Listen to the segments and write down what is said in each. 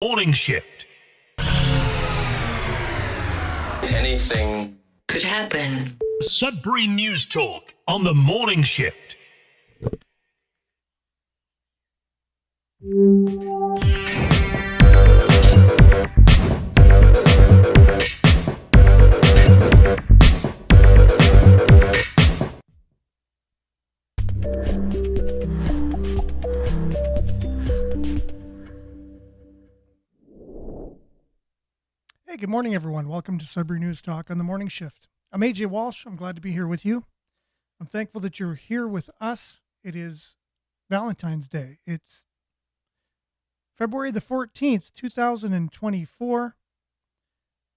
Morning shift. Anything could happen. Sudbury News Talk on the morning shift. Hey, good morning, everyone. Welcome to Sudbury News Talk on the morning shift. I'm AJ Walsh. I'm glad to be here with you. I'm thankful that you're here with us. It is Valentine's Day. It's February the 14th, 2024.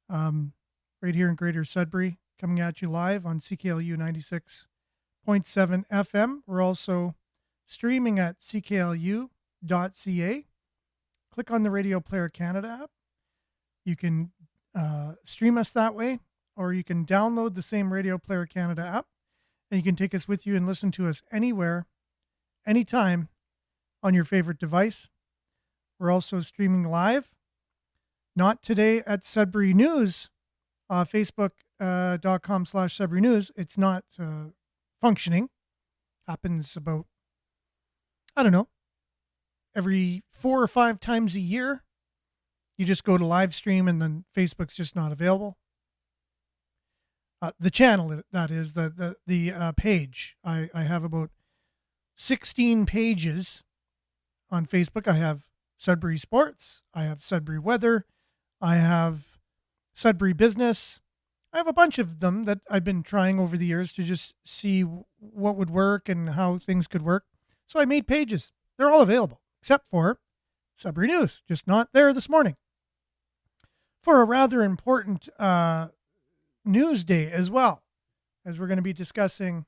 Right here in Greater Sudbury, coming at you live on CKLU 96.7 FM. We're also streaming at cklu.ca. Click on the Radio Player Canada app. You can stream us that way, or you can download the same Radio Player Canada app, and you can take us with you and listen to us anywhere, anytime on your favorite device. We're also streaming live, not today at Sudbury News, facebook.com/Sudbury News. It's not functioning. Happens about, I don't know, every 4 or 5 times a year. You just go to live stream and then Facebook's just not available. The channel, that is, the page. I have about 16 pages on Facebook. I have Sudbury Sports. I have Sudbury Weather. I have Sudbury Business. I have a bunch of them that I've been trying over the years to just see what would work and how things could work. So I made pages. They're all available, except for Sudbury News, just not there this morning. For a rather important news day as well, as we're going to be discussing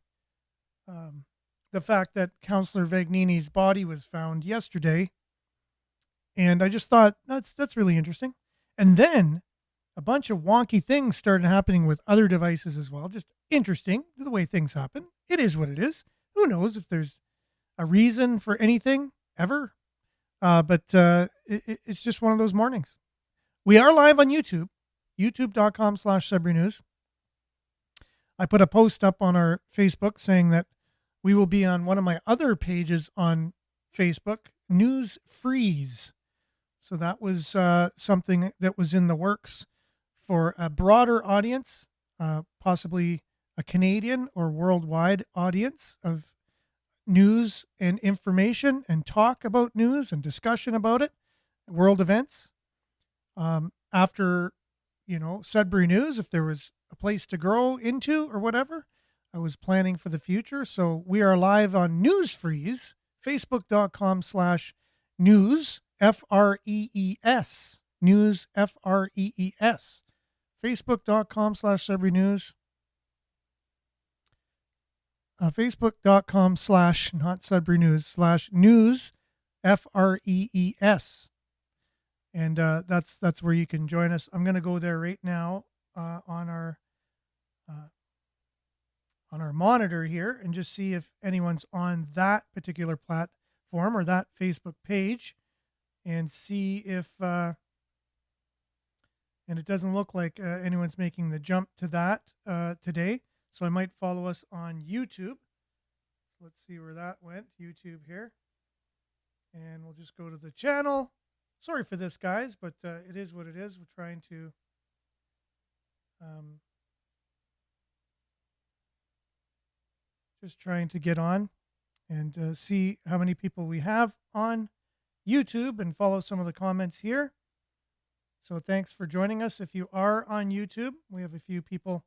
the fact that Councillor Vagnini's body was found yesterday. And I just thought that's really interesting. And then a bunch of wonky things started happening with other devices as well. Just interesting, the way things happen. It is what it is. Who knows if there's a reason for anything ever. But it's just one of those mornings. We are live on YouTube, youtube.com/Sudbury News. I put a post up on our Facebook saying that we will be on one of my other pages on Facebook, News Freeze. So that was something that was in the works for a broader audience, possibly a Canadian or worldwide audience of news and information and talk about news and discussion about it, world events. After, Sudbury News, if there was a place to grow into or whatever, I was planning for the future. So we are live on News Freeze, facebook.com/news, F-R-E-E-S, news, F-R-E-E-S, facebook.com/Sudbury News, facebook.com/ not Sudbury News, /news, F-R-E-E-S. And that's where you can join us. I'm going to go there right now on our monitor here and just see if anyone's on that particular platform or that Facebook page, and see if and it doesn't look like anyone's making the jump to that today. So I might follow us on YouTube. Let's see where that went. YouTube here, and we'll just go to the channel. Sorry for this, guys, but it is what it is. We're trying to just trying to get on and see how many people we have on YouTube and follow some of the comments here. So thanks for joining us. If you are on YouTube, we have a few people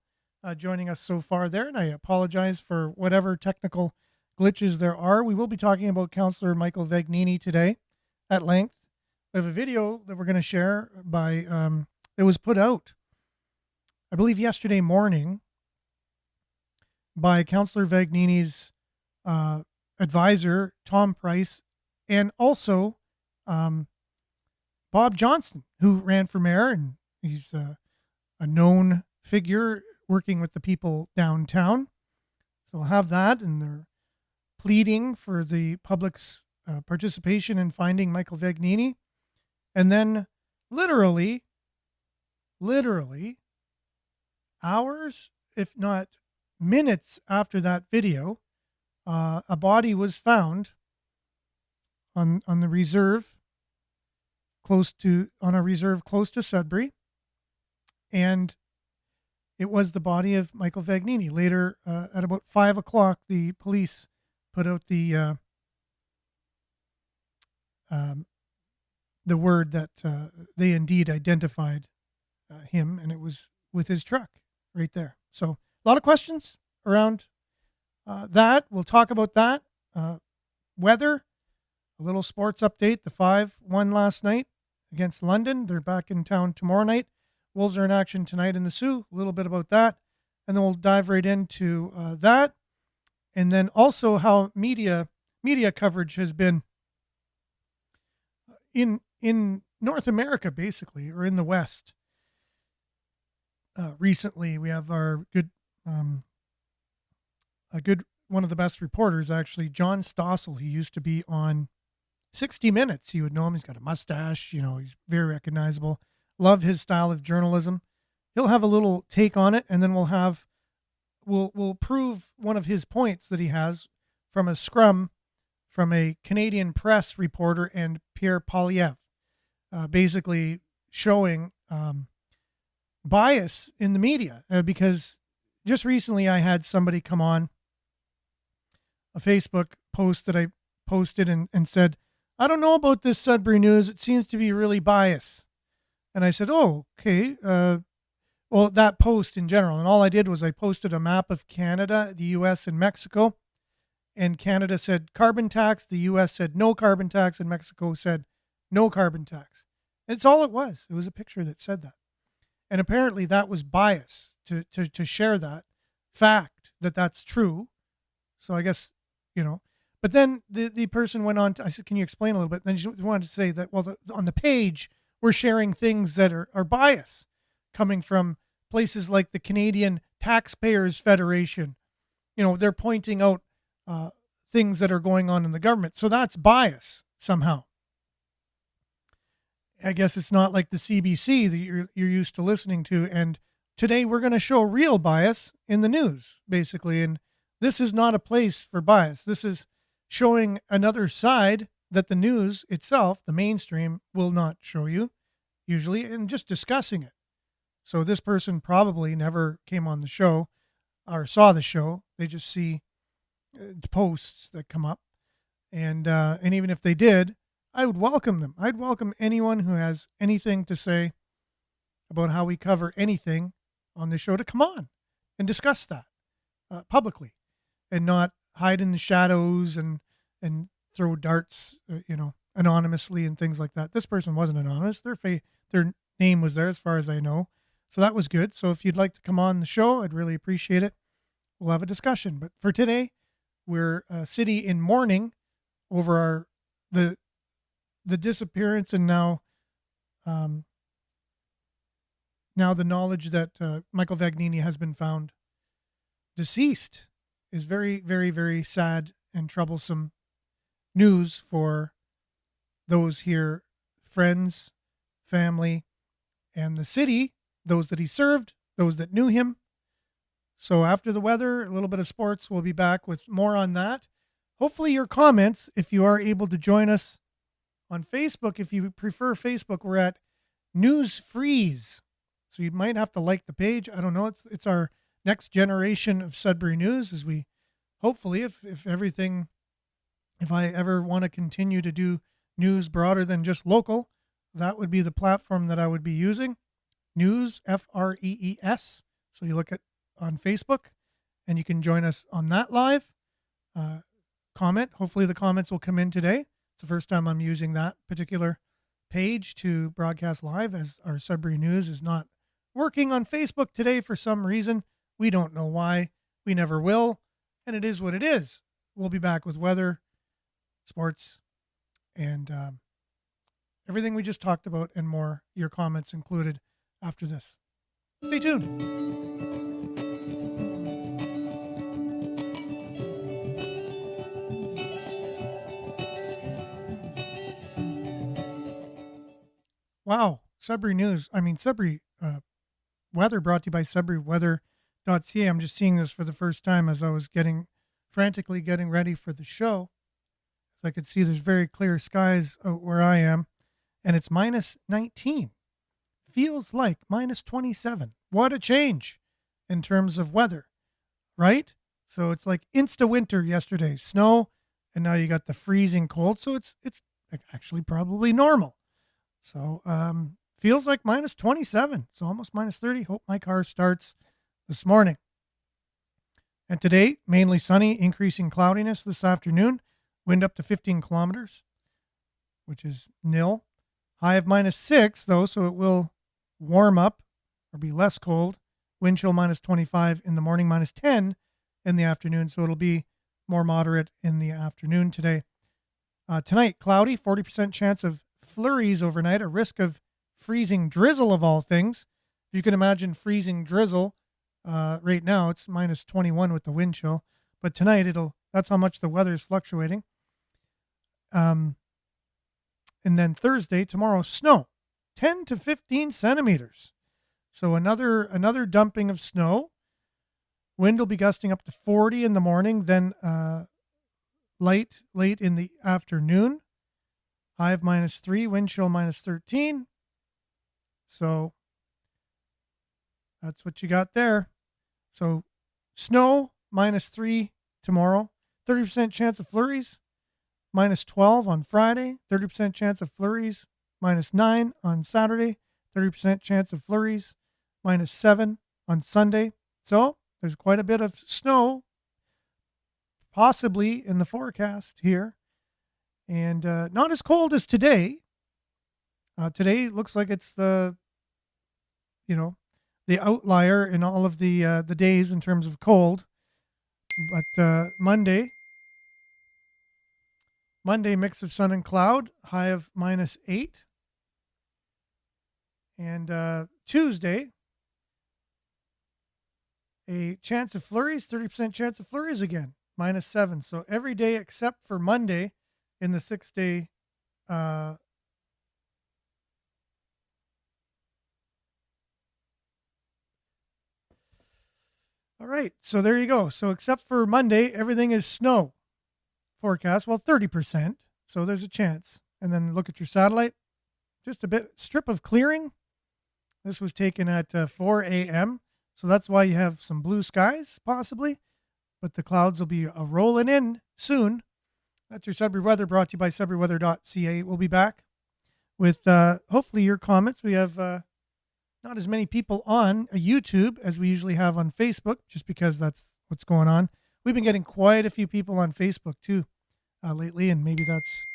joining us so far there, and I apologize for whatever technical glitches there are. We will be talking about Councillor Michael Vagnini today at length. We have a video that we're going to share it was put out, I believe, yesterday morning by Councillor Vagnini's advisor, Tom Price, and also Bob Johnston, who ran for mayor, and he's a known figure working with the people downtown. So we'll have that, and they're pleading for the public's participation in finding Michael Vagnini. And then literally hours, if not minutes after that video, a body was found on the reserve on a reserve close to Sudbury, and it was the body of Michael Vagnini. Later, at about 5 o'clock, the police put out the word that they indeed identified him, and it was with his truck right there. So a lot of questions around that. We'll talk about that. Weather, a little sports update. The 5 won last night against London. They're back in town tomorrow night. Wolves are in action tonight in the Sioux. A little bit about that. And then we'll dive right into that. And then also how media coverage has been in North America, basically, or in the West. Recently, we have our good one of the best reporters, actually, John Stossel. He used to be on 60 Minutes. You would know him. He's got a mustache. He's very recognizable. Love his style of journalism. He'll have a little take on it, and then we'll prove one of his points that he has from a scrum from a Canadian Press reporter and Pierre Poilievre, basically showing bias in the media. Because just recently I had somebody come on a Facebook post that I posted and said, I don't know about this Sudbury News. It seems to be really biased. And I said, oh, okay. Well, that post in general. And all I did was I posted a map of Canada, the U.S., and Mexico. And Canada said carbon tax. The U.S. said no carbon tax. And Mexico said no carbon tax. It's all it was. It was a picture that said that. And apparently that was bias to share that fact that that's true. So I guess, But then the person went on I said, can you explain a little bit? And then she wanted to say that, well, on the page, we're sharing things that are bias coming from places like the Canadian Taxpayers Federation. They're pointing out things that are going on in the government. So that's bias somehow. I guess it's not like the CBC that you're used to listening to. And today we're going to show real bias in the news, basically. And this is not a place for bias. This is showing another side that the news itself, the mainstream, will not show you usually, and just discussing it. So this person probably never came on the show or saw the show. They just see posts that come up. And even if they did, I would welcome them. I'd welcome anyone who has anything to say about how we cover anything on the show to come on and discuss that publicly, and not hide in the shadows and throw darts, anonymously and things like that. This person wasn't anonymous. Their name was there as far as I know. So that was good. So if you'd like to come on the show, I'd really appreciate it. We'll have a discussion. But for today, we're a city in mourning over the disappearance, and now the knowledge that Michael Vagnini has been found deceased is very, very, very sad and troublesome news for those here, friends, family, and the city, those that he served, those that knew him. So after the weather, a little bit of sports, we'll be back with more on that. Hopefully your comments, if you are able to join us on Facebook. If you prefer Facebook, we're at News Freeze. So you might have to like the page. I don't know. It's our next generation of Sudbury News, as we hopefully, if I ever want to continue to do news broader than just local, that would be the platform that I would be using. News, Frees. So you look at on Facebook, and you can join us on that live. Comment. Hopefully the comments will come in today. It's the first time I'm using that particular page to broadcast live, as our Sudbury News is not working on Facebook today for some reason. We don't know why. We never will. And it is what it is. We'll be back with weather, sports, and everything we just talked about and more. Your comments included after this. Stay tuned. Wow. Sudbury weather brought to you by SudburyWeather.ca. I'm just seeing this for the first time as I was frantically getting ready for the show. I could see there's very clear skies out where I am, and it's minus 19. Feels like minus 27. What a change in terms of weather, right? So it's like insta winter yesterday, snow, and now you got the freezing cold. So it's actually probably normal. So feels like minus 27. So almost minus 30. Hope my car starts this morning. And today, mainly sunny, increasing cloudiness this afternoon. Wind up to 15 kilometers, which is nil. High of minus 6, though, so it will warm up or be less cold. Wind chill minus 25 in the morning, minus 10 in the afternoon, so it'll be more moderate in the afternoon today. Tonight, cloudy, 40% chance of flurries overnight, a risk of freezing drizzle of all things. If you can imagine freezing drizzle, right now it's minus 21 with the wind chill, but tonight that's how much the weather is fluctuating. And then Thursday, tomorrow, snow, 10 to 15 centimeters. So another dumping of snow. Wind will be gusting up to 40 in the morning, then late in the afternoon. High of minus 3, wind chill minus 13. So that's what you got there. So snow minus 3 tomorrow, 30% chance of flurries. Minus 12 on Friday, 30% chance of flurries. Minus 9 on Saturday, 30% chance of flurries. Minus 7 on Sunday. So there's quite a bit of snow possibly in the forecast here. And not as cold as today. Today looks like it's the outlier in all of the days in terms of cold. But Monday, mix of sun and cloud, high of minus 8. And Tuesday, a chance of flurries, 30% chance of flurries again, minus 7. So every day except for Monday in the 6-day. All right, so there you go. So except for Monday, everything is snow forecast. Well, 30%. So there's a chance. And then look at your satellite. Just a bit strip of clearing. This was taken at 4 a.m. So that's why you have some blue skies, possibly. But the clouds will be rolling in soon. That's your Sudbury weather, brought to you by SudburyWeather.ca. We'll be back with hopefully your comments. We have not as many people on YouTube as we usually have on Facebook, just because that's what's going on. We've been getting quite a few people on Facebook too lately, and maybe that's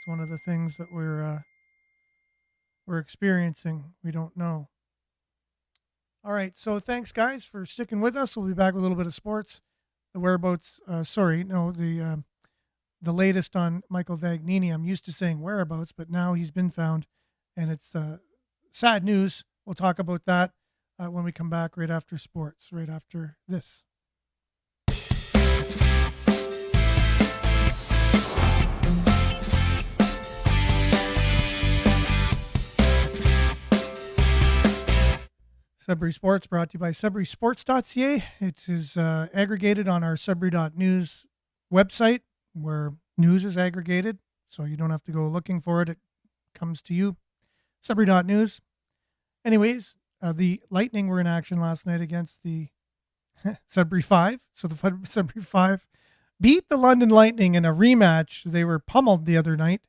one of the things that we're experiencing. We don't know. All right, so thanks guys for sticking with us. We'll be back with a little bit of sports, the whereabouts. The latest on Michael Vagnini. I'm used to saying whereabouts, but now he's been found, and it's sad news. We'll talk about that when we come back right after sports, right after this. Sudbury Sports, brought to you by SudburySports.ca. It is aggregated on our Sudbury.news website, where news is aggregated, so you don't have to go looking for it. It comes to you. Sudbury.news. Anyways, the Lightning were in action last night against the Sudbury 5. So the Sudbury 5 beat the London Lightning in a rematch. They were pummeled the other night,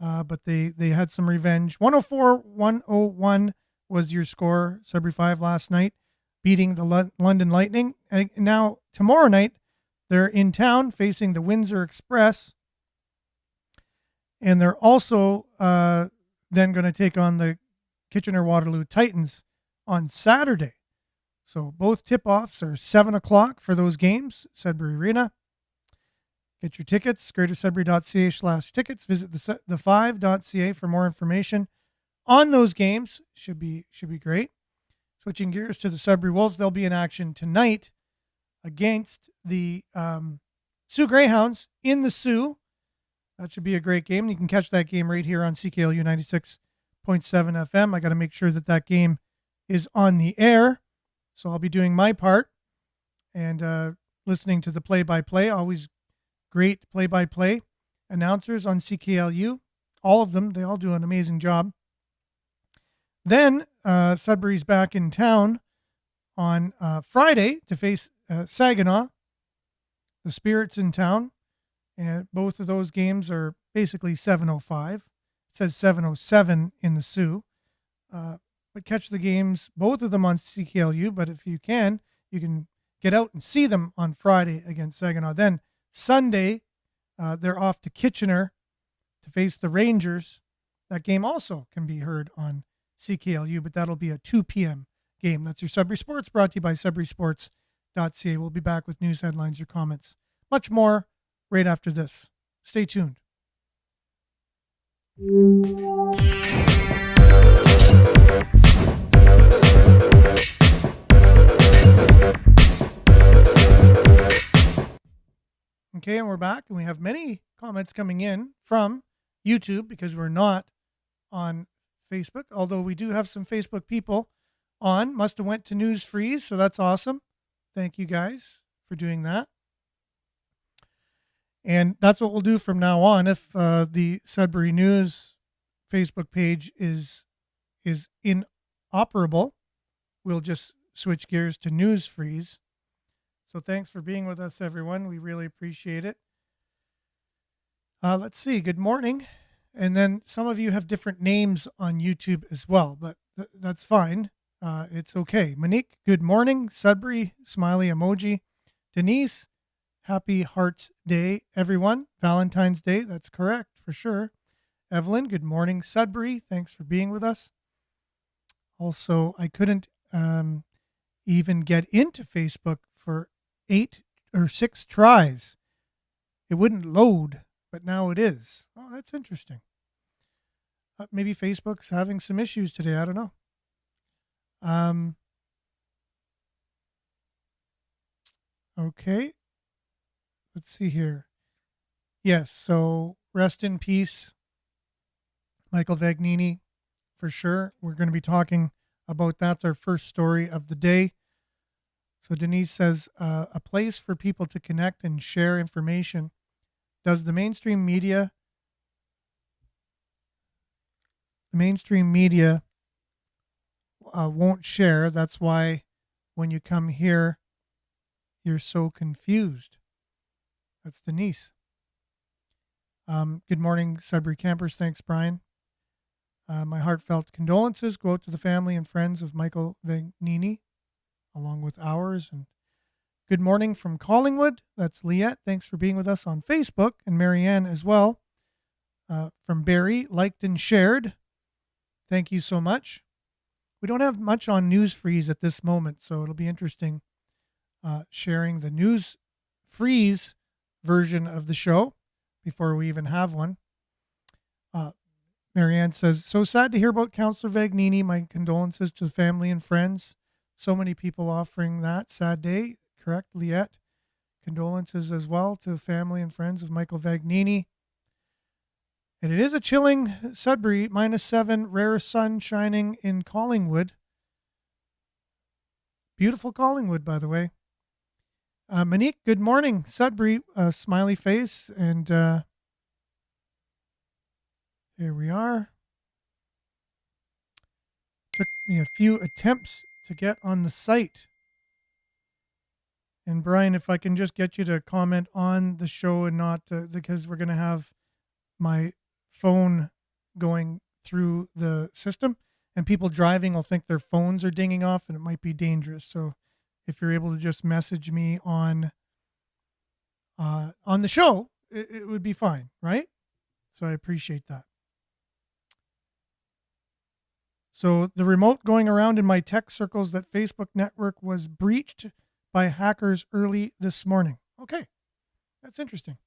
but they had some revenge. 104-101 was your score, Sudbury 5 last night, beating the London Lightning. And now, tomorrow night, they're in town facing the Windsor Express. And they're also then going to take on the Kitchener-Waterloo Titans on Saturday. So both tip-offs are 7 o'clock for those games, Sudbury Arena. Get your tickets, greatersudbury.ca/tickets. Visit the5.ca for more information on those games. Should be great. Switching gears to the Sudbury Wolves, they'll be in action tonight against the Sioux Greyhounds in the Sioux. That should be a great game. You can catch that game right here on CKLU 96.7 FM. I got to make sure that game is on the air. So I'll be doing my part and listening to the play-by-play. Always great play-by-play announcers on CKLU. All of them. They all do an amazing job. Then Sudbury's back in town on Friday to face Saginaw. The Spirit's in town. And both of those games are basically 7:05. It says 7:07 in the Sioux. But catch the games, both of them on CKLU. But if you can get out and see them on Friday against Saginaw. Then Sunday, they're off to Kitchener to face the Rangers. That game also can be heard on CKLU, but that'll be a 2 p.m. game. That's your Sudbury Sports, brought to you by SudburySports.ca. We'll be back with news headlines, your comments, much more right after this. Stay tuned. Okay, and we're back, and we have many comments coming in from YouTube because we're not on Facebook, although we do have some Facebook people on. Must have went to News Freeze, so that's awesome. Thank you guys for doing that. And that's what we'll do from now on. If the Sudbury News Facebook page is inoperable, we'll just switch gears to News Freeze. So thanks for being with us, everyone. We really appreciate it. Let's see. Good morning. And then some of you have different names on YouTube as well, but that's fine. It's okay. Monique, good morning. Sudbury, smiley emoji. Denise, happy Hearts Day, everyone. Valentine's Day, that's correct, for sure. Evelyn, good morning. Sudbury, thanks for being with us. Also, I couldn't even get into Facebook for 8 or 6 tries. It wouldn't load, but now it is. Oh, that's interesting. Maybe Facebook's having some issues today. I don't know. Okay. Let's see here. Yes, so rest in peace, Michael Vagnini, for sure. We're going to be talking about that. That's our first story of the day. So Denise says, a place for people to connect and share information. Does the mainstream media won't share? That's why when you come here, you're so confused. That's Denise. Good morning, Sudbury campers. Thanks, Brian. My heartfelt condolences go out to the family and friends of Michael Vagnini, along with ours. And good morning from Collingwood. That's Liette. Thanks for being with us on Facebook, and Marianne as well. From Barry, liked and shared. Thank you so much. We don't have much on News Freeze at this moment, so it'll be interesting sharing the News Freeze version of the show before we even have one. Marianne says, so sad to hear about Councillor Vagnini. My condolences to the family and friends. So many people offering that sad day. Correct, Liette. Condolences as well to family and friends of Michael Vagnini. And it is a chilling Sudbury, -7, rare sun shining in Collingwood. Beautiful Collingwood, by the way. Monique, good morning. Sudbury, smiley face. And here we are. Took me a few attempts to get on the site. And Brian, if I can just get you to comment on the show and not, because we're going to have my phone going through the system, and people driving will think their phones are dinging off and it might be dangerous. So if you're able to just message me on the show, it would be fine, right? So I appreciate that. So the remote going around in my tech circles that Facebook network was breached by hackers early this morning. Okay, that's interesting.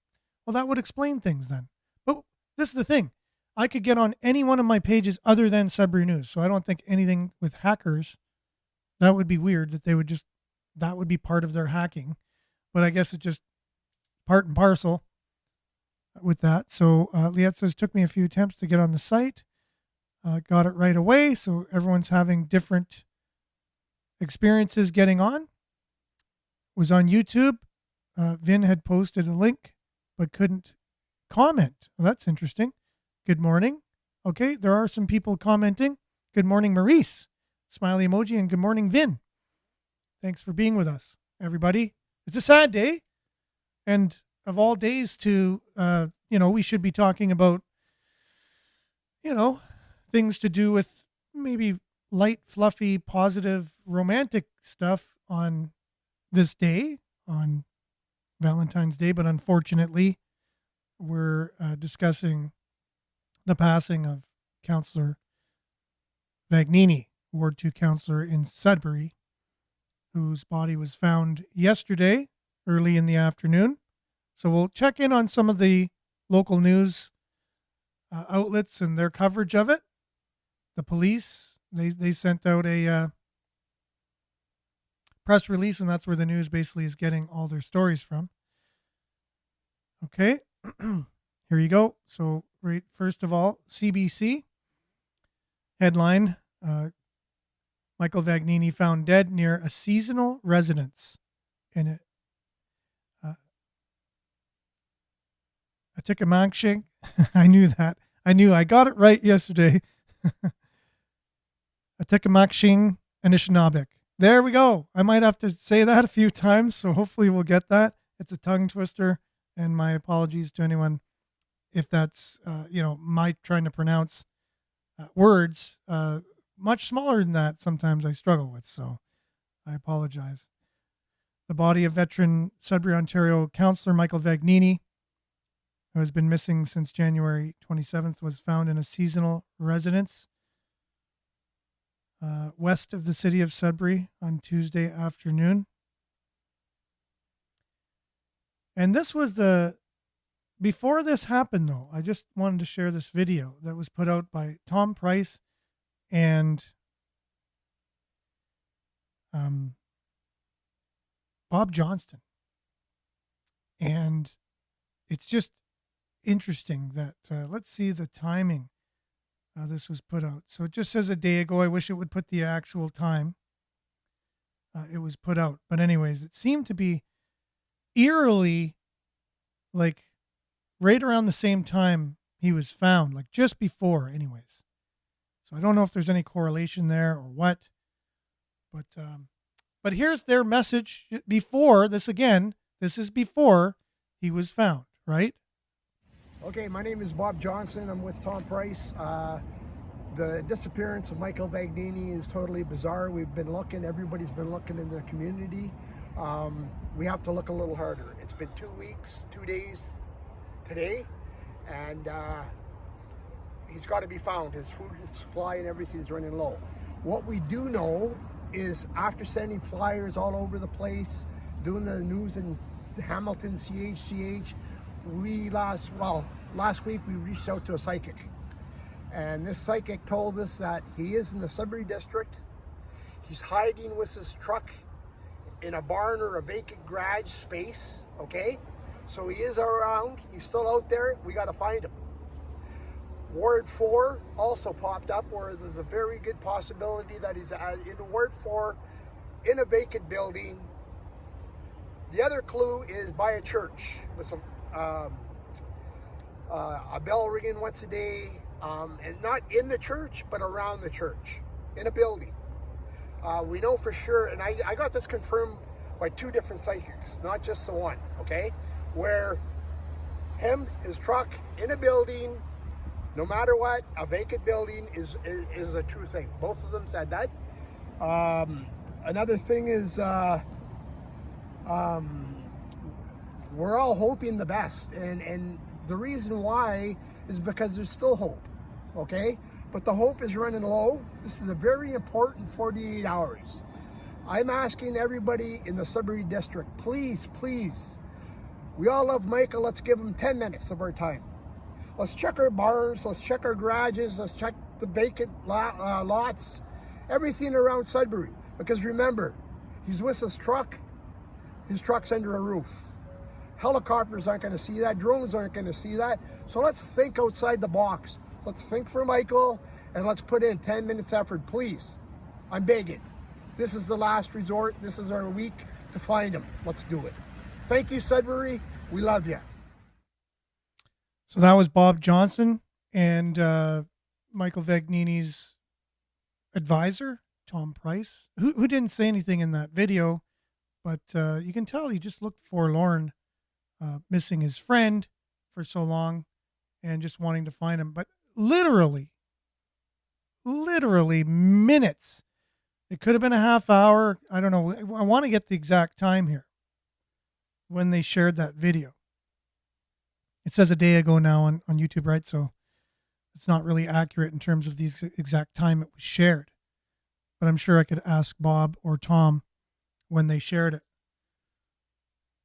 Well, that would explain things then. But this is the thing. I could get on any one of my pages other than Sudbury News. So I don't think anything with hackers, that would be weird that that would be part of their hacking. But I guess it's just part and parcel with that. So Liette says, took me a few attempts to get on the site. got it right away. So everyone's having different experiences getting on. Was on YouTube. Vin had posted a link, but couldn't comment. Well, that's interesting. Good morning. Okay, there are some people commenting. Good morning, Maurice. Smiley emoji, and good morning, Vin. Thanks for being with us, everybody. It's a sad day. And of all days to, we should be talking about, things to do with maybe light, fluffy, positive, romantic stuff on this day, on Valentine's Day. But unfortunately, we're discussing the passing of Councillor Vagnini, Ward 2 councillor in Sudbury, whose body was found yesterday early in the afternoon. So we'll check in on some of the local news outlets and their coverage of it. The police, they sent out a press release, and that's where the news basically is getting all their stories from. Okay, here you go. So, right, first of all, CBC headline, Michael Vagnini found dead near a seasonal residence in Atikamakshing. I knew that. I got it right yesterday. Atikamakshing, Anishinaabe. There we go. I might have to say that a few times, so hopefully we'll get that. It's a tongue twister, and my apologies to anyone if that's, my trying to pronounce words much smaller than that. Sometimes I struggle with, so I apologize. The body of veteran Sudbury, Ontario councillor Michael Vagnini, who has been missing since January 27th, was found in a seasonal residence west of the city of Sudbury on Tuesday afternoon. And this was before this happened, though, I just wanted to share this video that was put out by Tom Price and Bob Johnston. And it's just interesting that, let's see the timing this was put out. So it just says a day ago. I wish it would put the actual time it was put out. But anyways, it seemed to be eerily like right around the same time he was found, like just before anyways. So I don't know if there's any correlation there or what, but here's their message before this. Again, this is before he was found, right? Okay, my name is Bob Johnson. I'm with Tom Price. The disappearance of Michael Vagnini is totally bizarre. We've been looking, everybody's been looking in the community. We have to look a little harder. It's been 2 weeks, 2 days today, and he's got to be found. His food supply and everything's running low. What we do know is after sending flyers all over the place, doing the news in Hamilton, CHCH, last week we reached out to a psychic, and this psychic told us that he is in the Sudbury district. He's hiding with his truck in a barn or a vacant garage space. Okay, so he is around, he's still out there. We got to find him. Ward 4 also popped up, where there's a very good possibility that he's in Ward 4 in a vacant building. The other clue is by a church with a bell ringing once a day, and not in the church, but around the church, in a building. We know for sure, and I got this confirmed by 2 different psychics, not just the one, okay? Where his truck in a building, no matter what, a vacant building is a true thing. Both of them said that. Another thing is, we're all hoping the best, and the reason why is because there's still hope, okay? But the hope is running low. This is a very important 48 hours. I'm asking everybody in the Sudbury district, please, we all love Michael. Let's give him 10 minutes of our time. Let's check our barns, let's check our garages, let's check the vacant lots, everything around Sudbury. Because remember, he's with his truck. His truck's under a roof. Helicopters aren't going to see that. Drones aren't going to see that. So let's think outside the box. Let's think for Michael, and let's put in 10 minutes effort, please. I'm begging. This is the last resort. This is our week to find him. Let's do it. Thank you, Sudbury. We love you. So that was Bob Johnson and Michael Vagnini's advisor, Tom Price, who didn't say anything in that video, but you can tell he just looked forlorn, missing his friend for so long and just wanting to find him. But literally minutes. It could have been a half hour. I don't know. I want to get the exact time here when they shared that video. It says a day ago now on YouTube, right? So it's not really accurate in terms of the exact time it was shared. But I'm sure I could ask Bob or Tom when they shared it.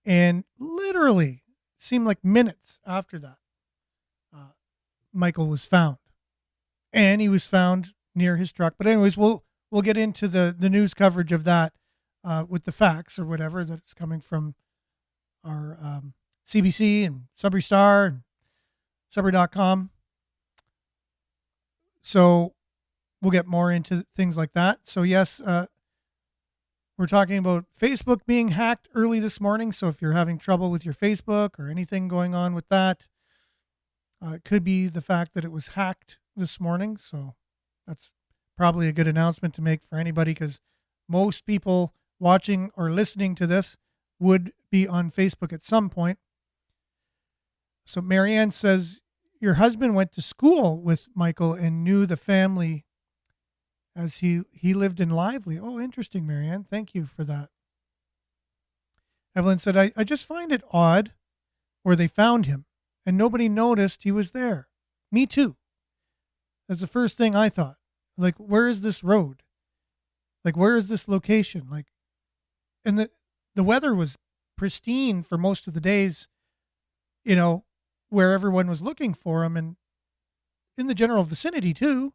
And literally seemed like minutes after that, Michael was found. And he was found near his truck. But anyways, we'll get into the news coverage of that with the facts or whatever that's coming from our CBC and Sudbury Star and Sudbury.com. So we'll get more into things like that. So yes, we're talking about Facebook being hacked early this morning. So if you're having trouble with your Facebook or anything going on with that, it could be the fact that it was hacked this morning. So that's probably a good announcement to make for anybody, because most people watching or listening to this would be on Facebook at some point. So Marianne says, your husband went to school with Michael and knew the family as he lived in Lively. Oh, interesting, Marianne. Thank you for that. Evelyn said, I just find it odd where they found him and nobody noticed he was there. Me too. That's the first thing I thought. Like, where is this road? Like, where is this location? Like, and the weather was pristine for most of the days, you know, where everyone was looking for him, and in the general vicinity too.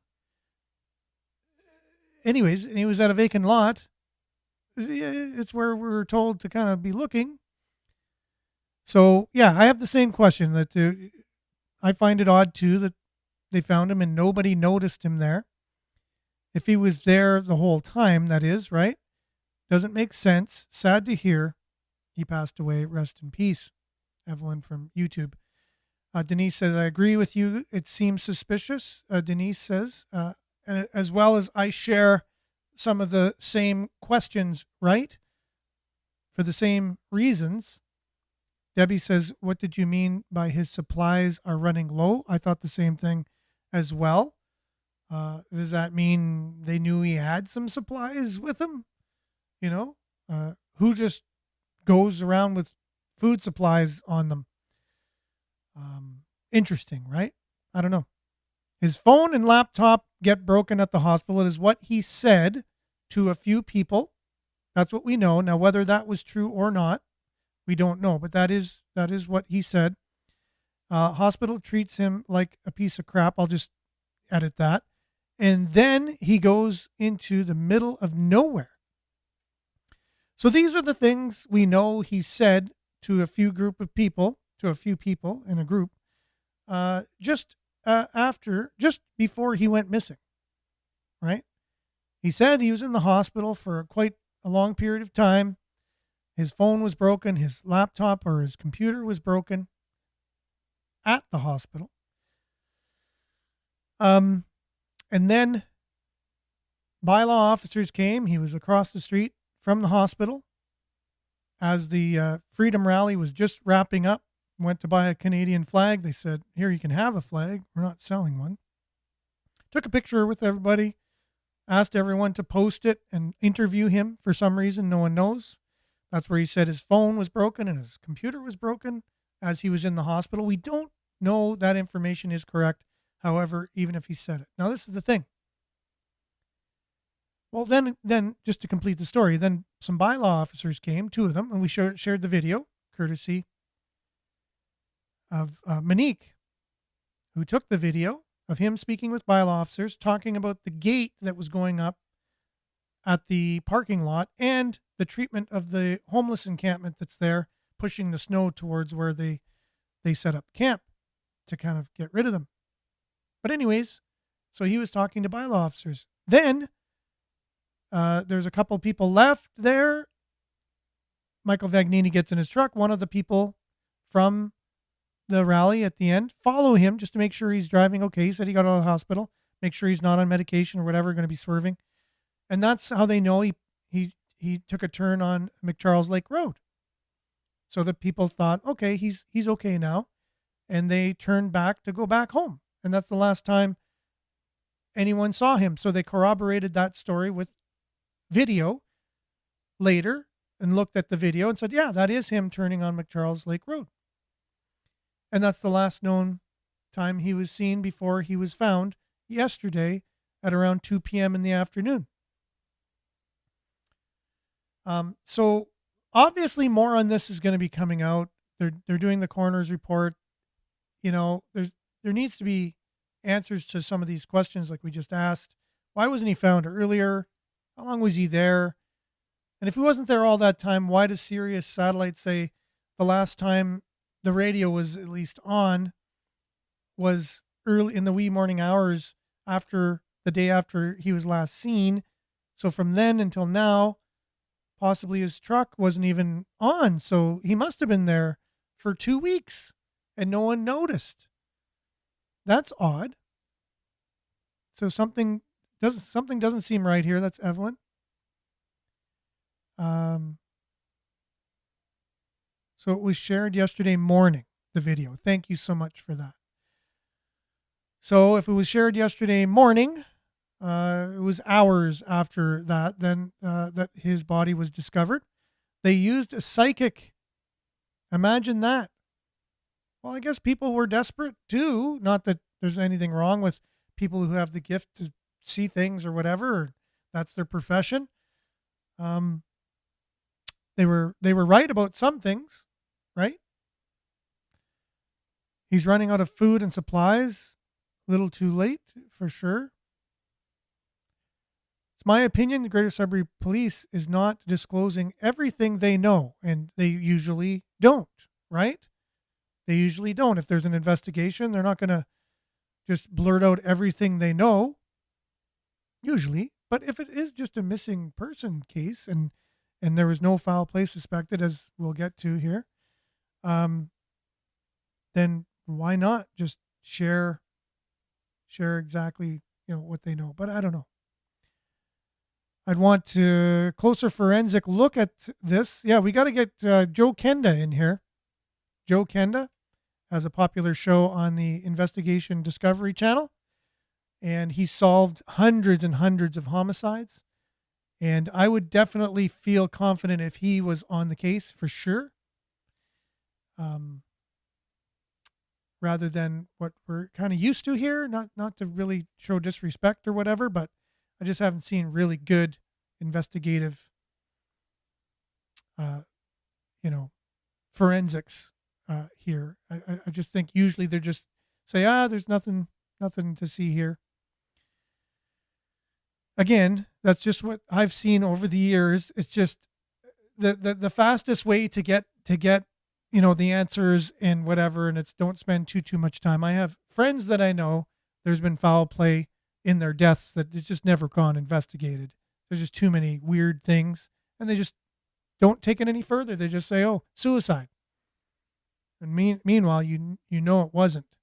Anyways, and he was at a vacant lot. It's where we were told to kind of be looking. So yeah, I have the same question that I find it odd too that they found him and nobody noticed him there. If he was there the whole time, that is, right? Doesn't make sense. Sad to hear. He passed away. Rest in peace. Evelyn from YouTube. Denise says, I agree with you. It seems suspicious. Denise says, as well as I share some of the same questions, right? For the same reasons. Debbie says, what did you mean by his supplies are running low? I thought the same thing as well. Does that mean they knew he had some supplies with him? You know, who just goes around with food supplies on them? Interesting, right? I don't know. His phone and laptop get broken at the hospital. It is what he said to a few people. That's what we know. Now, whether that was true or not, we don't know. But that is what he said. Hospital treats him like a piece of crap. I'll just edit that. And then he goes into the middle of nowhere. So these are the things we know he said to a few people in a group, just before he went missing, right? He said he was in the hospital for quite a long period of time. His phone was broken. His laptop or his computer was broken at the hospital. And then bylaw officers came. He was across the street from the hospital as the Freedom Rally was just wrapping up. Went to buy a Canadian flag. They said, here, you can have a flag. We're not selling one. Took a picture with everybody, asked everyone to post it and interview him for some reason. No one knows. That's where he said his phone was broken and his computer was broken as he was in the hospital. We don't know that information is correct. However, even if he said it. Now, this is the thing. Well, then just to complete the story, then some bylaw officers came, 2 of them, and we shared the video, courtesy of Monique, who took the video of him speaking with bylaw officers, talking about the gate that was going up at the parking lot and the treatment of the homeless encampment that's there, pushing the snow towards where they set up camp to kind of get rid of them. But anyways, so he was talking to bylaw officers. Then there's a couple people left there. Michael Vagnini gets in his truck. One of the people from the rally at the end follow him just to make sure he's driving okay. He said he got out of the hospital, make sure he's not on medication or whatever, going to be swerving. And that's how they know he took a turn on McCharles Lake Road. So the people thought, okay, he's okay now. And they turned back to go back home. And that's the last time anyone saw him. So they corroborated that story with video later and looked at the video and said, yeah, that is him turning on McCharles Lake Road. And that's the last known time he was seen before he was found yesterday at around 2 p.m. in the afternoon. So obviously more on this is going to be coming out. They're doing the coroner's report. You know, there needs to be answers to some of these questions like we just asked. Why wasn't he found earlier? How long was he there? And if he wasn't there all that time, why does Sirius Satellite say the last time the radio was at least on was early in the wee morning hours after the day after he was last seen? So from then until now, possibly his truck wasn't even on. So he must have been there for 2 weeks and no one noticed. That's odd. So something doesn't seem right here. That's Evelyn. So it was shared yesterday morning, the video. Thank you so much for that. So if it was shared yesterday morning, it was hours after that, then that his body was discovered. They used a psychic. Imagine that. Well, I guess people were desperate too. Not that there's anything wrong with people who have the gift to see things or whatever, or that's their profession. They were right about some things, right? He's running out of food and supplies. A little too late, for sure. It's my opinion the Greater Sudbury Police is not disclosing everything they know, and they usually don't, right? They usually don't. If there's an investigation, they're not going to just blurt out everything they know, usually. But if it is just a missing person case and there was no foul play suspected, as we'll get to here, then why not just share exactly, what they know? But I don't know. I'd want to closer forensic look at this. Yeah, we got to get Joe Kenda in here. Joe Kenda has a popular show on the Investigation Discovery Channel, and he solved hundreds and hundreds of homicides. And I would definitely feel confident if he was on the case for sure. Rather than what we're kind of used to here, not to really show disrespect or whatever, but I just haven't seen really good investigative, forensics here. I just think usually they're just say, there's nothing to see here. Again, that's just what I've seen over the years. It's just the fastest way to get the answers and whatever, and it's don't spend too much time. I have friends that I know there's been foul play in their deaths that it's just never gone investigated. There's just too many weird things, and they just don't take it any further. They just say, "Oh, suicide," and meanwhile, you know it wasn't.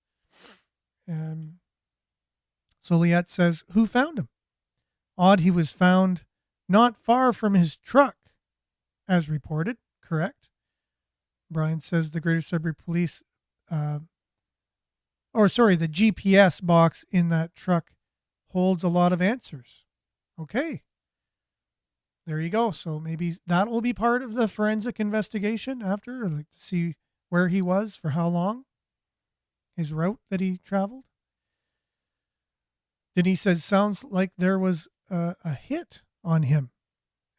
So Liette says, "Who found him? Odd, he was found not far from his truck, as reported. Correct." Brian says the Greater Sudbury Police, the GPS box in that truck holds a lot of answers. Okay. There you go. So maybe that will be part of the forensic investigation after, like to see where he was for how long, his route that he traveled. Denise says, sounds like there was a hit on him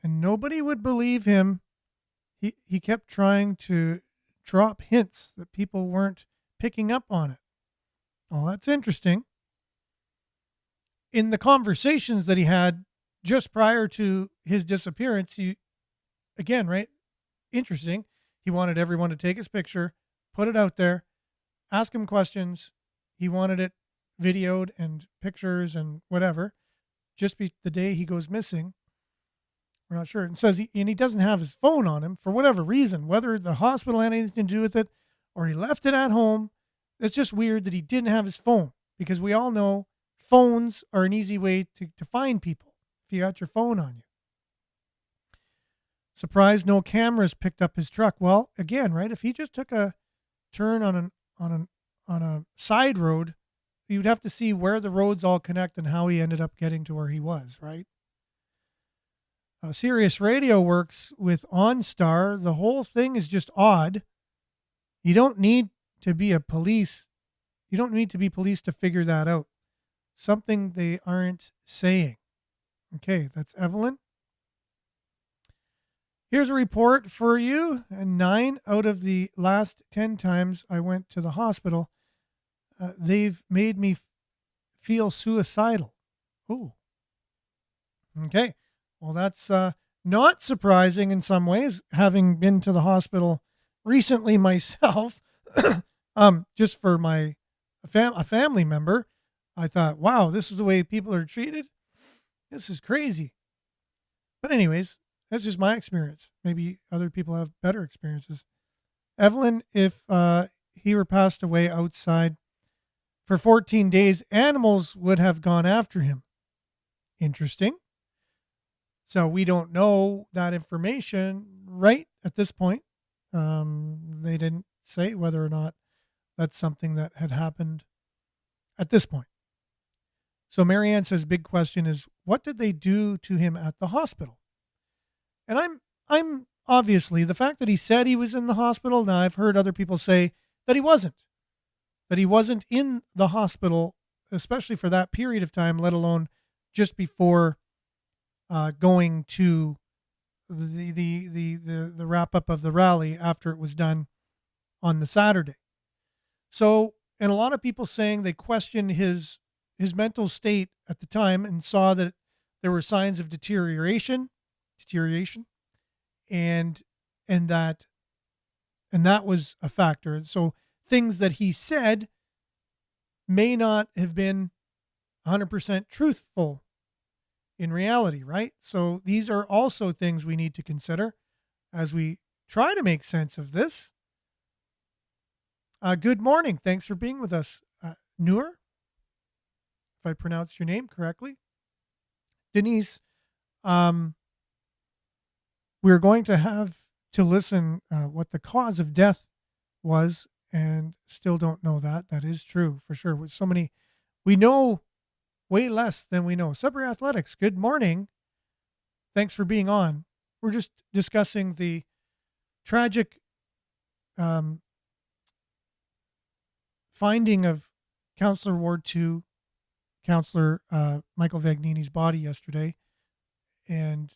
and nobody would believe him. He kept trying to drop hints that people weren't picking up on it. Well, that's interesting. In the conversations that he had just prior to his disappearance, right? Interesting. He wanted everyone to take his picture, put it out there, ask him questions. He wanted it videoed and pictures and whatever. Just the day he goes missing, we're not sure. And says he doesn't have his phone on him for whatever reason, whether the hospital had anything to do with it or he left it at home. It's just weird that he didn't have his phone, because we all know phones are an easy way to find people if you got your phone on you. Surprised no cameras picked up his truck. Well, again, right? If he just took a turn on a side road, you'd have to see where the roads all connect and how he ended up getting to where he was, right? Sirius Radio works with OnStar. The whole thing is just odd. You don't need to be police to figure that out. Something they aren't saying. Okay, that's Evelyn. Here's a report for you. 9 out of the last 10 times I went to the hospital, they've made me feel suicidal. Ooh. Okay. Well, that's not surprising in some ways, having been to the hospital recently myself. Just for a family member, I thought, wow, this is the way people are treated. This is crazy. But anyways, that's just my experience. Maybe other people have better experiences. Evelyn, if he were passed away outside for 14 days, animals would have gone after him. Interesting. So we don't know that information right at this point. They didn't say whether or not that's something that had happened at this point. So Marianne says, big question is, what did they do to him at the hospital? And I'm obviously, the fact that he said he was in the hospital, now I've heard other people say that he wasn't in the hospital, especially for that period of time, let alone just before going to the wrap up of the rally after it was done on the Saturday. So, and a lot of people saying they questioned his mental state at the time and saw that there were signs of deterioration, and that was a factor. So things that he said may not have been 100% truthful in reality, right? So these are also things we need to consider as we try to make sense of this. Good morning. Thanks for being with us. Noor, if I pronounced your name correctly. Denise, we're going to have to listen what the cause of death was, and still don't know that. That is true for sure. With so many, we know way less than we know. Sudbury Athletics, good morning. Thanks for being on. We're just discussing the tragic finding of Councillor Ward 2, Councillor Michael Vagnini's body yesterday, and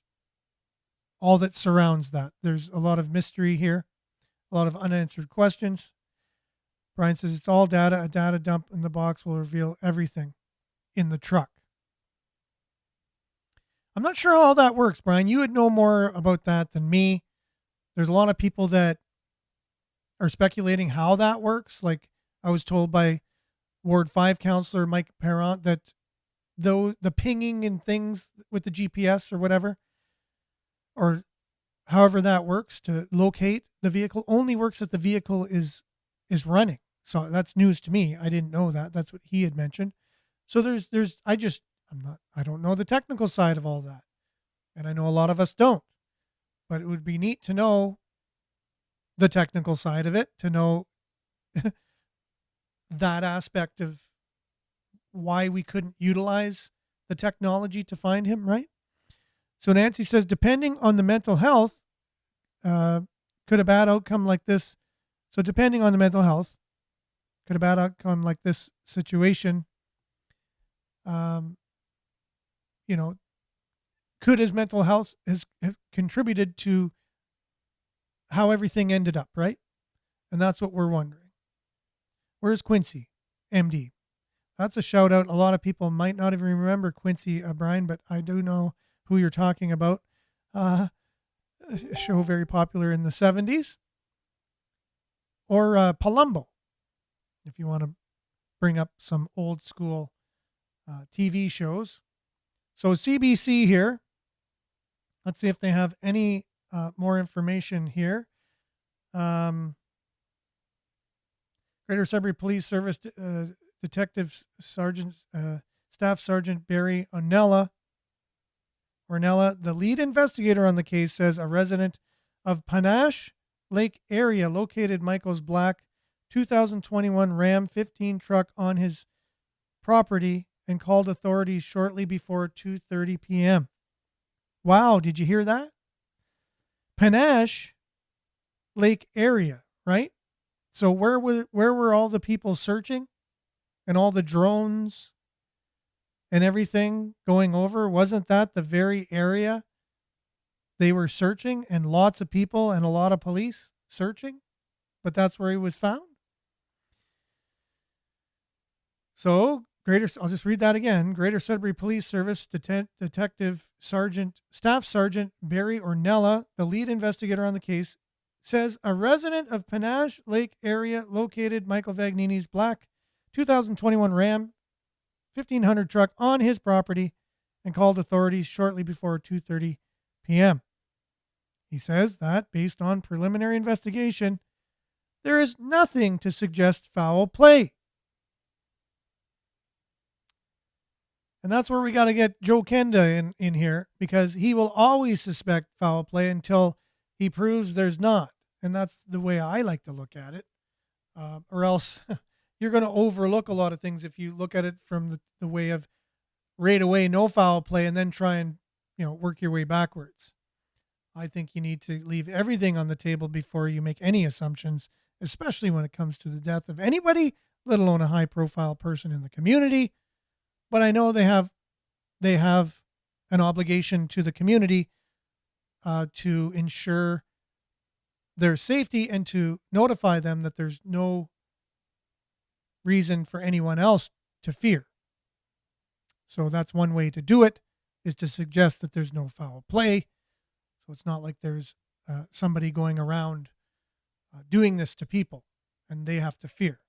all that surrounds that. There's a lot of mystery here, a lot of unanswered questions. Brian says it's all data. A data dump in the box will reveal everything in the truck. I'm not sure how that works, Brian. You would know more about that than me. There's a lot of people that are speculating how that works. Like I was told by Ward 5 Councillor Mike Parent that though the pinging and things with the GPS or whatever, or however that works to locate the vehicle, only works if the vehicle is running. So that's news to me. I didn't know that. That's what he had mentioned. So I don't know the technical side of all that. And I know a lot of us don't. But it would be neat to know the technical side of it, to know that aspect of why we couldn't utilize the technology to find him, right? So Nancy says, depending on the mental health, could a bad outcome like this, so depending on the mental health, could a bad outcome like this situation, could his mental health have contributed to how everything ended up, right? And that's what we're wondering. Where's Quincy, MD? That's a shout out. A lot of people might not even remember Quincy Brian, but I do know who you're talking about. A show very popular in the 70s. Or Palumbo, if you want to bring up some old school TV shows. So CBC here. Let's see if they have any more information here. Greater Sudbury Police Service Detective Sergeant Staff Sergeant Barry Ornella, the lead investigator on the case, says a resident of Panache Lake area located Michael's black 2021 Ram 15 truck on his property and called authorities shortly before 2:30 p.m. Wow, did you hear that? Panache Lake area, right? So where were all the people searching and all the drones and everything going over? Wasn't that the very area they were searching, and lots of people and a lot of police searching? But that's where he was found. So I'll just read that again. Greater Sudbury Police Service Detective Staff Sergeant Barry Ornella, the lead investigator on the case, says a resident of Panache Lake area located Michael Vagnini's black 2021 Ram 1500 truck on his property and called authorities shortly before 2:30 p.m. He says that, based on preliminary investigation, there is nothing to suggest foul play. And that's where we got to get Joe Kenda in here, because he will always suspect foul play until he proves there's not. And that's the way I like to look at it. Or else you're going to overlook a lot of things if you look at it from the way of right away, no foul play, and then try and, work your way backwards. I think you need to leave everything on the table before you make any assumptions, especially when it comes to the death of anybody, let alone a high-profile person in the community. But I know they have an obligation to the community to ensure their safety and to notify them that there's no reason for anyone else to fear. So that's one way to do it, is to suggest that there's no foul play. So it's not like there's somebody going around doing this to people and they have to fear.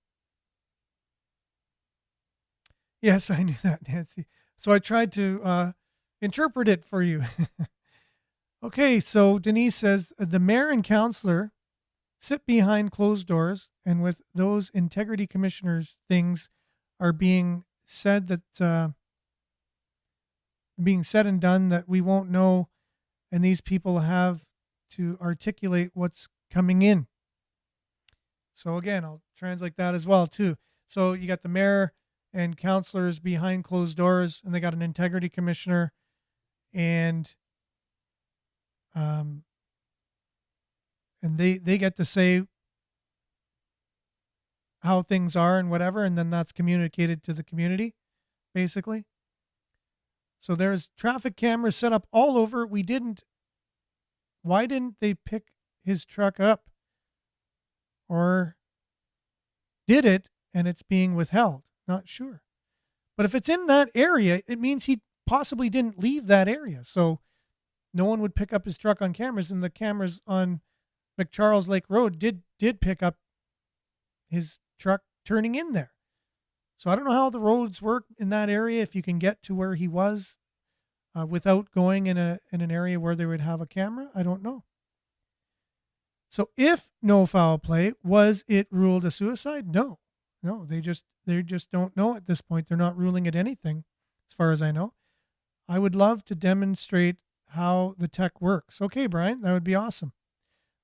Yes, I knew that, Nancy. So I tried to interpret it for you. Okay, so Denise says the mayor and councillor sit behind closed doors, and with those integrity commissioners, things are being said and done that we won't know, and these people have to articulate what's coming in. So again, I'll translate that as well too. So you got the mayor and councillors behind closed doors, and they got an integrity commissioner, and they get to say how things are and whatever, and then that's communicated to the community, basically. So there's traffic cameras set up all over. Why didn't they pick his truck up? Or did it and it's being withheld? Not sure. But if it's in that area, it means he possibly didn't leave that area. So no one would pick up his truck on cameras, and the cameras on McCharles Lake Road did pick up his truck turning in there. So I don't know how the roads work in that area, if you can get to where he was without going in an area where they would have a camera. I don't know. So if no foul play, was it ruled a suicide? No, they just don't know at this point. They're not ruling it anything, as far as I know. I would love to demonstrate how the tech works. Okay, Brian, that would be awesome.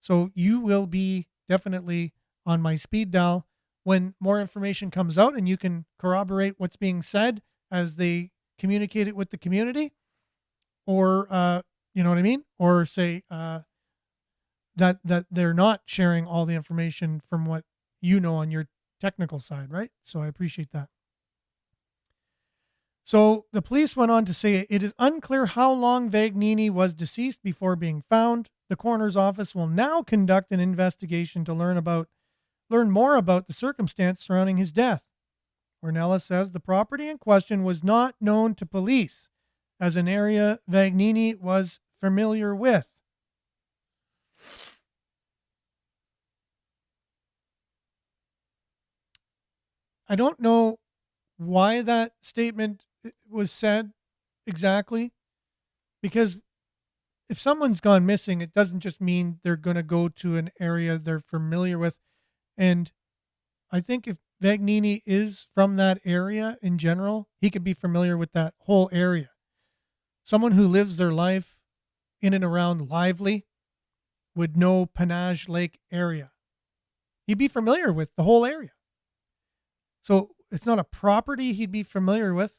So you will be definitely on my speed dial when more information comes out, and you can corroborate what's being said as they communicate it with the community, or you know what I mean, or say that they're not sharing all the information from what you know on your technical side, right? So I appreciate that. So the police went on to say it is unclear how long Vagnini was deceased before being found. The coroner's office will now conduct an investigation to learn more about the circumstance surrounding his death. Ornella says the property in question was not known to police as an area Vagnini was familiar with. I don't know why that statement was said exactly, because if someone's gone missing, it doesn't just mean they're going to go to an area they're familiar with. And I think if Vagnini is from that area in general, he could be familiar with that whole area. Someone who lives their life in and around Lively would know Panage Lake area. He'd be familiar with the whole area. So it's not a property he'd be familiar with.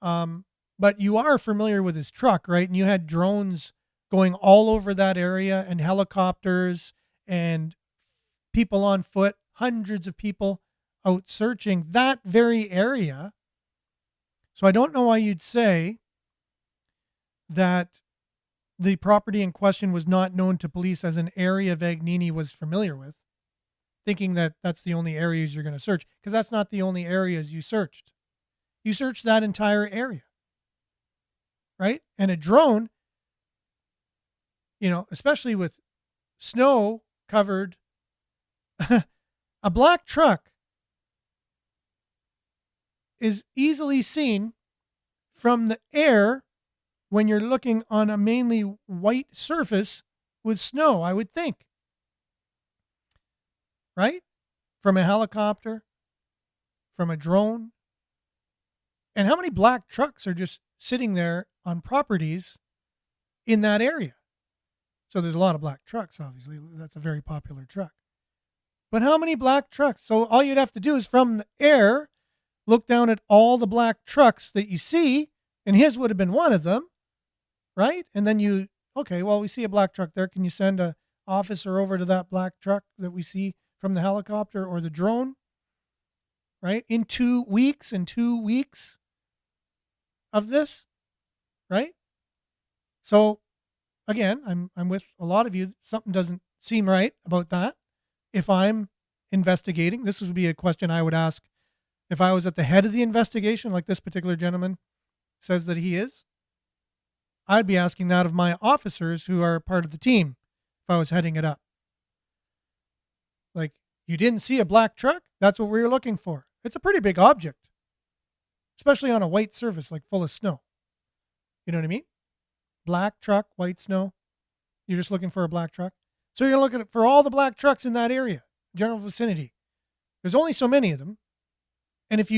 But you are familiar with his truck, right? And you had drones going all over that area and helicopters and people on foot, hundreds of people out searching that very area. So I don't know why you'd say that the property in question was not known to police as an area Vagnini was familiar with, thinking that that's the only areas you're going to search, because that's not the only areas you searched. You searched that entire area, right? And a drone, especially with snow covered, a black truck is easily seen from the air when you're looking on a mainly white surface with snow, I would think. Right? From a helicopter, from a drone. And how many black trucks are just sitting there on properties in that area? So there's a lot of black trucks, obviously. That's a very popular truck. But how many black trucks? So all you'd have to do is from the air, look down at all the black trucks that you see, and his would have been one of them, right? And then we see a black truck there. Can you send a officer over to that black truck that we see from the helicopter or the drone, right? In 2 weeks of this, right? So again, I'm with a lot of you. Something doesn't seem right about that. If I'm investigating, this would be a question I would ask if I was at the head of the investigation, like this particular gentleman says that he is. I'd be asking that of my officers who are part of the team if I was heading it up. Like, you didn't see a black truck? That's what we were looking for. It's a pretty big object, especially on a white surface, like full of snow. You know what I mean? Black truck, white snow. You're just looking for a black truck. So you're looking for all the black trucks in that area, general vicinity. There's only so many of them. And if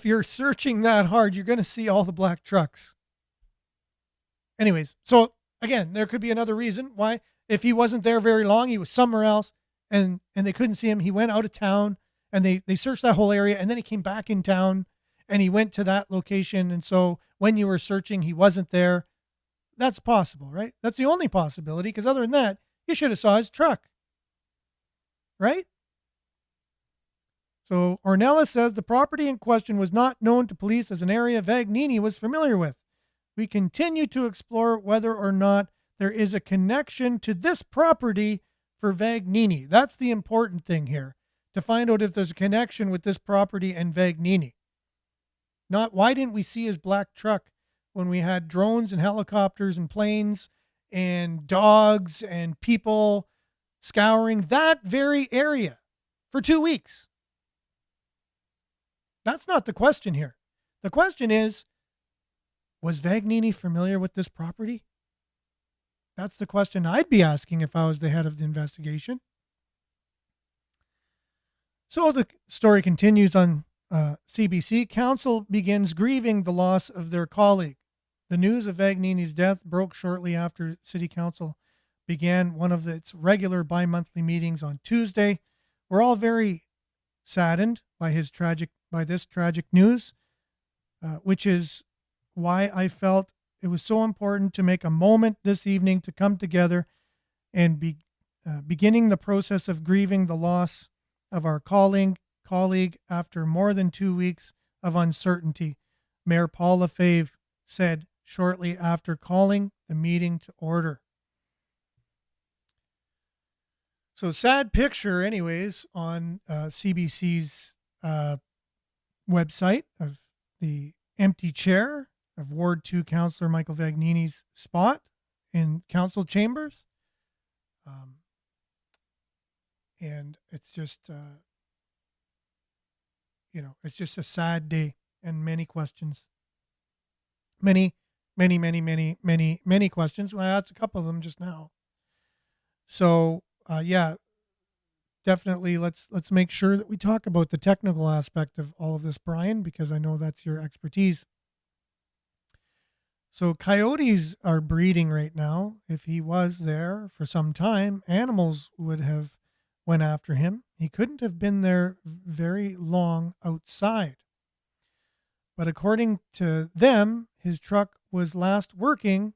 you're searching that hard, you're going to see all the black trucks. Anyways, so again, there could be another reason why, if he wasn't there very long, he was somewhere else and they couldn't see him. He went out of town and they searched that whole area, and then he came back in town and he went to that location. And so when you were searching, he wasn't there. That's possible, right? That's the only possibility, because other than that, you should have saw his truck, right? So Ornella says the property in question was not known to police as an area Vagnini was familiar with. We continue to explore whether or not there is a connection to this property for Vagnini. That's the important thing here, to find out if there's a connection with this property and Vagnini. Not why didn't we see his black truck when we had drones and helicopters and planes and dogs and people scouring that very area for 2 weeks. That's not the question here. The question is, was Vagnini familiar with this property? That's the question I'd be asking if I was the head of the investigation. So the story continues on CBC. Council begins grieving the loss of their colleague. The news of Vagnini's death broke shortly after City Council began one of its regular bi-monthly meetings on Tuesday. We're all very saddened by this tragic news, which is why I felt it was so important to make a moment this evening to come together and beginning the process of grieving the loss of our colleague after more than 2 weeks of uncertainty, Mayor Paul Lefebvre said shortly after calling the meeting to order. So sad picture anyways on CBC's website of the empty chair of Ward 2 Councillor Michael Vagnini's spot in council chambers. And it's just, it's just a sad day and many questions. Many, many, many, many, many, many questions. Well, that's a couple of them just now. So, yeah, definitely let's make sure that we talk about the technical aspect of all of this, Brian, because I know that's your expertise. So coyotes are breeding right now. If he was there for some time, animals would have went after him. He couldn't have been there very long outside. But according to them, his truck was last working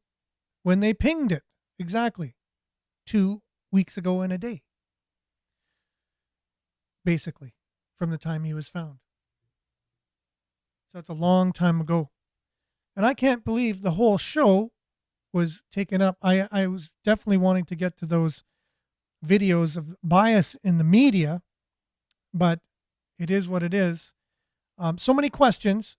when they pinged it. Exactly 2 weeks ago in a day. Basically, from the time he was found. So it's a long time ago. And I can't believe the whole show was taken up. I was definitely wanting to get to those videos of bias in the media, but it is what it is. So many questions.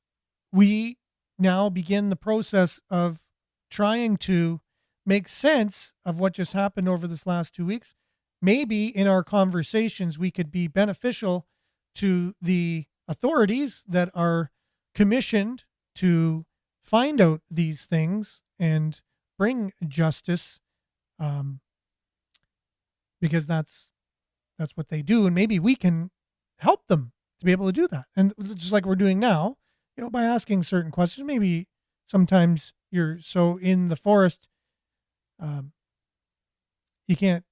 We now begin the process of trying to make sense of what just happened over this last 2 weeks. Maybe in our conversations, we could be beneficial to the authorities that are commissioned to find out these things and bring justice, because that's what they do. And maybe we can help them to be able to do that. And just like we're doing now, by asking certain questions. Maybe sometimes you're so in the forest, you can't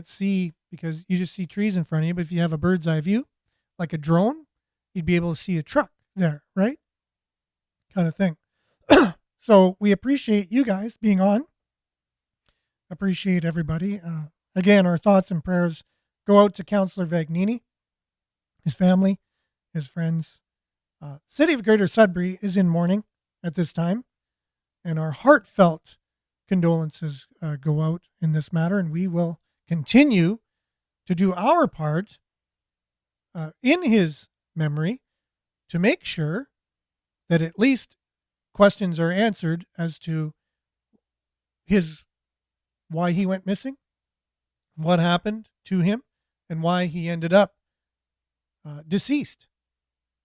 see because you just see trees in front of you. But if you have a bird's eye view, like a drone, you'd be able to see a truck there, right? Kind of thing. So we appreciate you guys being on. Appreciate everybody. Again, our thoughts and prayers go out to Councillor Vagnini, his family, his friends. City of Greater Sudbury is in mourning at this time, and our heartfelt condolences go out in this matter, and we will continue to do our part in his memory to make sure that at least questions are answered as to why he went missing, what happened to him, and why he ended up deceased.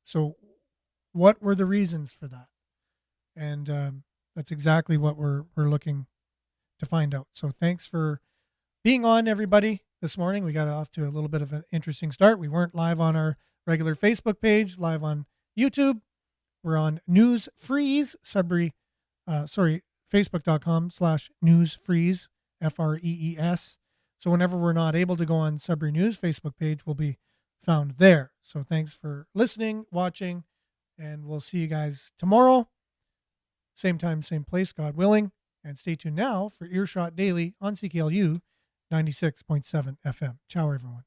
So what were the reasons for that? And that's exactly what we're looking to find out. So thanks for being on, everybody, this morning. We got off to a little bit of an interesting start. We weren't live on our regular Facebook page, live on YouTube. We're on News Freeze, Sudbury, Facebook.com/newsfreeze, FREES. So whenever we're not able to go on Sudbury News Facebook page, we'll be found there. So thanks for listening, watching, and we'll see you guys tomorrow. Same time, same place, God willing. And stay tuned now for Earshot Daily on CKLU 96.7 FM. Ciao, everyone.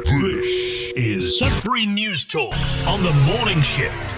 This is Sudbury News Talk on the morning shift.